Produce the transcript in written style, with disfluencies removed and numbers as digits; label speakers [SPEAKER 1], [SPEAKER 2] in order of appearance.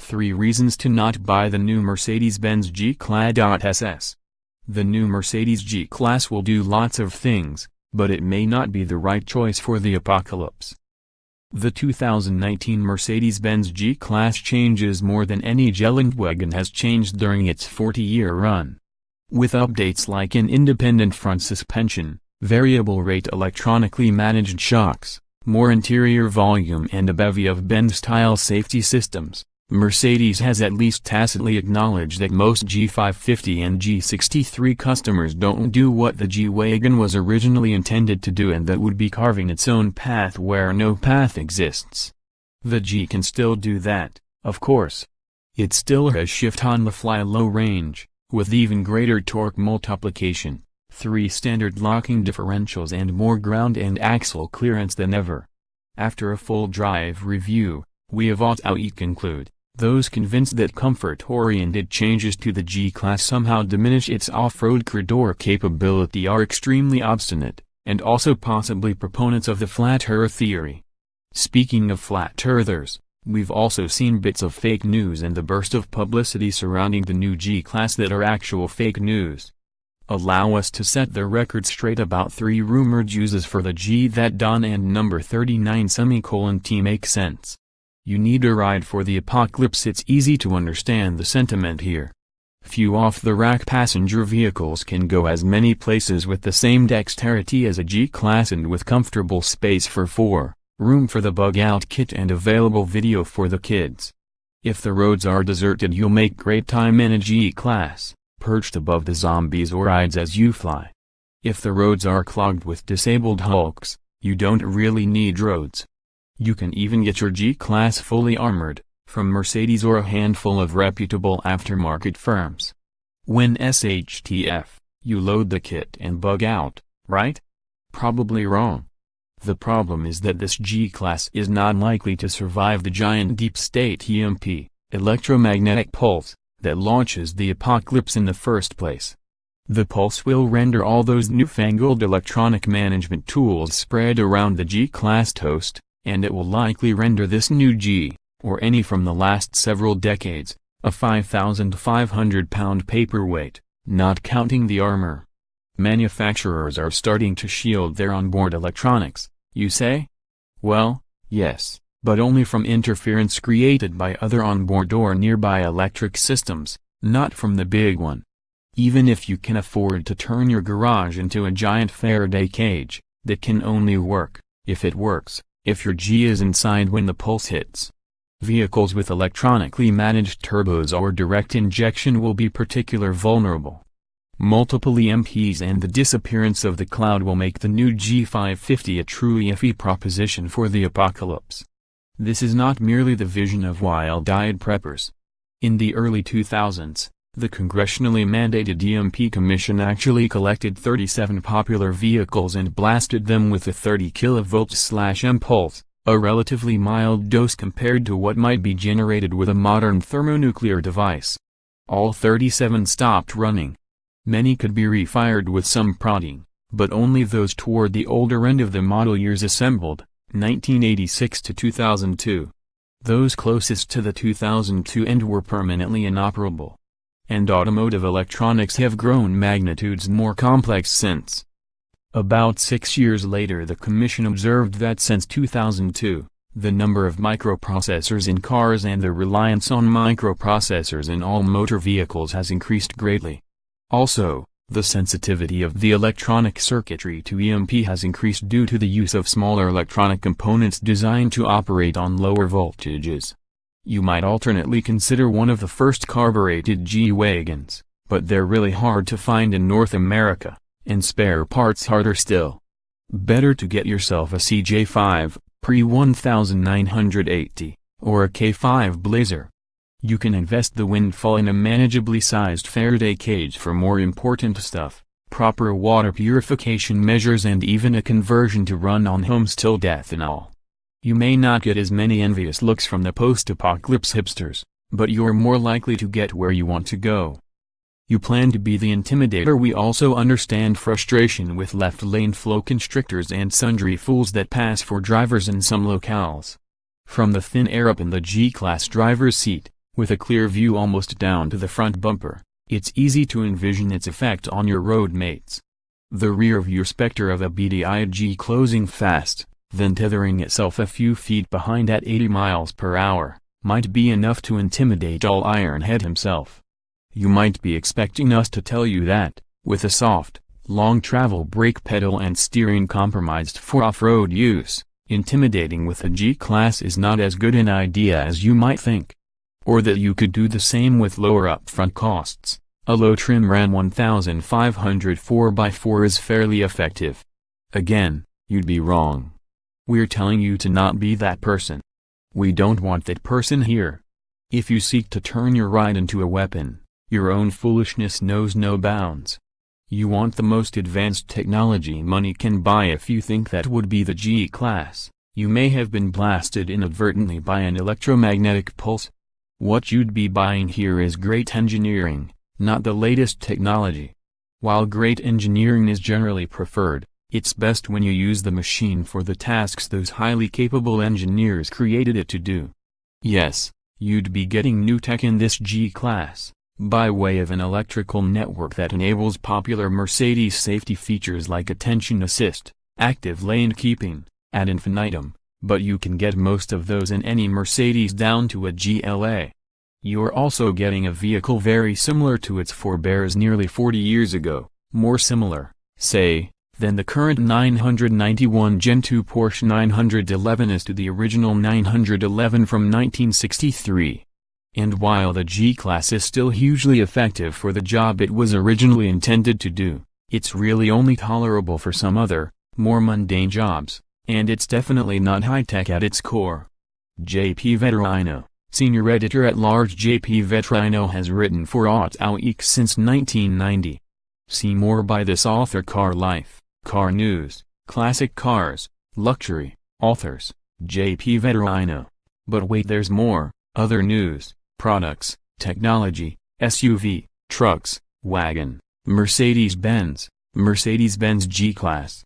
[SPEAKER 1] 3 reasons to not buy the new Mercedes-Benz G-Cla.ss. The new Mercedes G-Class will do lots of things, but it may not be the right choice for the apocalypse. The 2019 Mercedes-Benz G-Class changes more than any Geländewagen has changed during its 40-year run. With updates like an independent front suspension, variable rate electronically managed shocks, more interior volume and a bevy of Benz-style safety systems, Mercedes has at least tacitly acknowledged that most G550 and G63 customers don't do what the G-Wagen was originally intended to do, and that would be carving its own path where no path exists. The G can still do that, of course. It still has shift-on-the-fly low range, with even greater torque multiplication, 3 standard locking differentials and more ground and axle clearance than ever. After a full drive review, we have to conclude, those convinced that comfort-oriented changes to the G-Class somehow diminish its off-road corridor capability are extremely obstinate, and also possibly proponents of the flat earth theory. Speaking of flat earthers, we've also seen bits of fake news and the burst of publicity surrounding the new G-Class that are actual fake news. Allow us to set the record straight about 3 rumored uses for the G that Don and number 39T make sense. You need a ride for the apocalypse. It's easy to understand the sentiment here. Few off-the-rack passenger vehicles can go as many places with the same dexterity as a G-Class, and with comfortable space for 4, room for the bug-out kit and available video for the kids. If the roads are deserted, you'll make great time in a G-Class, perched above the zombies or rides as you fly. If the roads are clogged with disabled hulks, you don't really need roads. You can even get your G-Class fully armored, from Mercedes or a handful of reputable aftermarket firms. When SHTF, you load the kit and bug out, right? Probably wrong. The problem is that this G-Class is not likely to survive the giant deep-state EMP, electromagnetic pulse, that launches the apocalypse in the first place. The pulse will render all those newfangled electronic management tools spread around the G-Class toast, and it will likely render this new G, or any from the last several decades, a 5,500-pound paperweight, not counting the armor. Manufacturers are starting to shield their onboard electronics, you say? Well, yes, but only from interference created by other onboard or nearby electric systems, not from the big one. Even if you can afford to turn your garage into a giant Faraday cage, that can only work, if it works, if your G is inside when the pulse hits. Vehicles with electronically managed turbos or direct injection will be particularly vulnerable. Multiple EMPs and the disappearance of the cloud will make the new G550 a truly iffy proposition for the apocalypse. This is not merely the vision of wild-eyed preppers. In the early 2000s, the congressionally mandated EMP Commission actually collected 37 popular vehicles and blasted them with a 30 kV/M pulse, a relatively mild dose compared to what might be generated with a modern thermonuclear device. All 37 stopped running. Many could be refired with some prodding, but only those toward the older end of the model years assembled, 1986 to 2002. Those closest to the 2002 end were permanently inoperable. And automotive electronics have grown magnitudes more complex since. About 6 years later, the Commission observed that since 2002, the number of microprocessors in cars and the reliance on microprocessors in all motor vehicles has increased greatly. Also, the sensitivity of the electronic circuitry to EMP has increased due to the use of smaller electronic components designed to operate on lower voltages. You might alternately consider one of the first carbureted G-Wagons, but they're really hard to find in North America, and spare parts harder still. Better to get yourself a CJ5, pre-1980, or a K5 Blazer. You can invest the windfall in a manageably sized Faraday cage for more important stuff, proper water purification measures, and even a conversion to run on home-stilled ethanol. You may not get as many envious looks from the post-apocalypse hipsters, but you're more likely to get where you want to go. You plan to be the intimidator. We also understand frustration with left-lane flow constrictors and sundry fools that pass for drivers in some locales. From the thin air up in the G-Class driver's seat, With a clear view almost down to the front bumper, it's easy to envision its effect on your road mates. The rear-view specter of a beady-eyed G closing fast, then tethering itself a few feet behind at 80 miles per hour, might be enough to intimidate all Ironhead himself. You might be expecting us to tell you that, with a soft, long travel brake pedal and steering compromised for off-road use, intimidating with a G-Class is not as good an idea as you might think. Or that you could do the same with lower upfront costs. A low-trim Ram 1500 4x4 is fairly effective. Again, you'd be wrong. We're telling you to not be that person. We don't want that person here. If you seek to turn your ride into a weapon, your own foolishness knows no bounds. You want the most advanced technology money can buy. If you think that would be the G-Class, you may have been blasted inadvertently by an electromagnetic pulse. What you'd be buying here is great engineering, not the latest technology. While great engineering is generally preferred, it's best when you use the machine for the tasks those highly capable engineers created it to do. Yes, you'd be getting new tech in this G-Class, by way of an electrical network that enables popular Mercedes safety features like attention assist, active lane keeping, ad infinitum. But you can get most of those in any Mercedes down to a GLA. You're also getting a vehicle very similar to its forebears nearly 40 years ago, more similar, say, than the current 991 Gen 2 Porsche 911 is to the original 911 from 1963. And while the G-Class is still hugely effective for the job it was originally intended to do, it's really only tolerable for some other, more mundane jobs. And it's definitely not high-tech at its core. J.P. Veterino, senior editor-at-large. J.P. Veterino has written for Auto Week since 1990. See more by this author. Car Life, Car News, Classic Cars, Luxury, Authors, J.P. Veterino. But wait, there's more, other news, products, technology, SUV, trucks, wagon, Mercedes-Benz, Mercedes-Benz G-Class.